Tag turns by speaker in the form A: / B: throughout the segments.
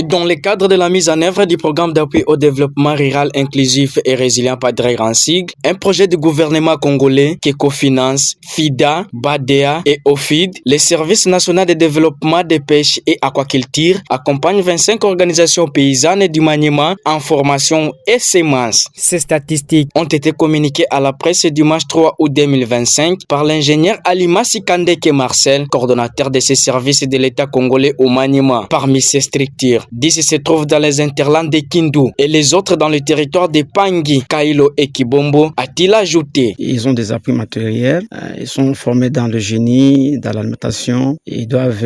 A: Dans le cadre de la mise en œuvre du programme d'appui au développement rural inclusif et résilient PADRER en sigle, un projet du gouvernement congolais qui cofinance FIDA, BADEA et OFID, les services nationaux de développement de pêche et aquaculture, accompagne 25 organisations paysannes du Maniema en formation et semences. Ces statistiques ont été communiquées à la presse dimanche 3 août 2025 par l'ingénieur Alima Sikandeke Marcel, coordonnateur de ces services de l'État congolais au Maniema. Parmi ces structures, 10 se trouvent dans les interlands de Kindu et les autres dans le territoire de Pangui, Kailo et Kibombo, a-t-il ajouté.
B: Ils ont des appuis matériels, ils sont formés dans le génie, dans l'alimentation, ils doivent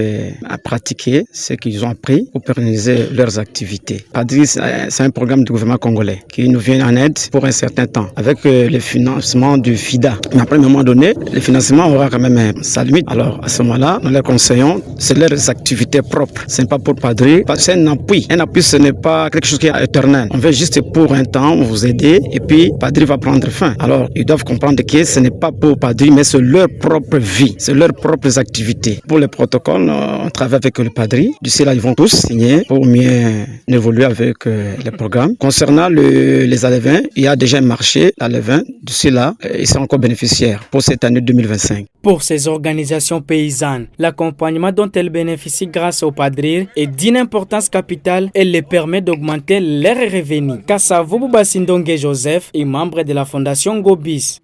B: pratiquer ce qu'ils ont appris pour pérenniser leurs activités. PADRER, c'est un programme du gouvernement congolais qui nous vient en aide pour un certain temps avec le financement du FIDA. Mais après un moment donné, le financement aura quand même sa limite. Alors à ce moment-là, nous leur conseillons, c'est leurs activités propres. Ce n'est pas pour PADRER, c'est un appui. Un appui, ce n'est pas quelque chose qui est éternel. On veut juste pour un temps vous aider et puis PADRER va prendre fin. Alors, ils doivent comprendre que ce n'est pas pour PADRER, mais c'est leur propre vie, c'est leurs propres activités. Pour le protocole, on travaille avec le PADRER. D'ici là, ils vont tous signer pour mieux évoluer avec le programme. Concernant les alevins, il y a déjà un marché d'alevins. D'ici là, ils sont encore bénéficiaires pour cette année 2025.
A: Pour ces organisations paysannes, l'accompagnement dont elles bénéficient grâce au PADRER est d'une importance capitale et les permet d'augmenter leurs revenus. Kasavubu Basindonge Joseph est membre de la fondation Gobis.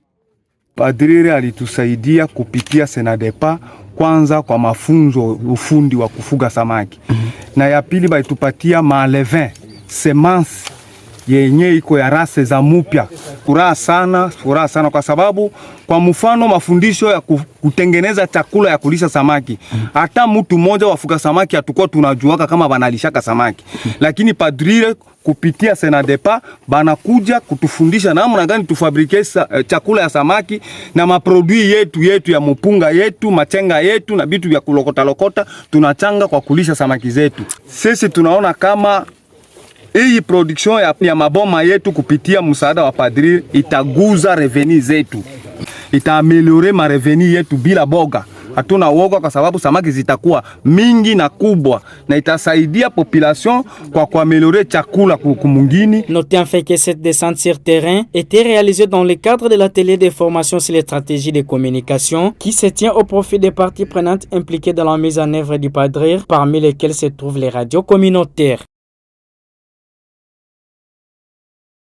C: PADRER alitusaidia kupitia Senadepa kwanza kwa mafunzo ufundi wa kufuga samaki. Na ya pili baitupatia malevin semence yenye iko ya rase za mupya. Furaha sana kwa sababu kwa mfano mafundisho ya kutengeneza chakula ya kulisha samaki. Hata mtu mmoja wafuga samaki hatakuwa tunajuaka kama banalishaka samaki. Lakini PADRER kupitia Senadepa banakuja kutufundisha namna gani tufabrike chakula ya samaki na maprodui yetu ya mupunga yetu, machenga yetu na vitu vya kulokota tunachanga kwa kulisha samaki zetu. Sisi tunaona kama hii production ya maboma yetu kupitia msaada wa PADRER itaguza reveni zetu. Itaameliore ma reveni yetu bila boga. Hatuna woga kwa sababu samaki zitakuwa mingi na kubwa na itasaidia population kwa kuaméliorer chakula kumungini.
A: Notez en fait que cette descente sur terrain était réalisée dans le cadre de l'atelier de formation sur les stratégies de communication qui se tient au profit des parties prenantes impliquées dans la mise en œuvre du PADRER, parmi lesquelles se trouvent les radios communautaires.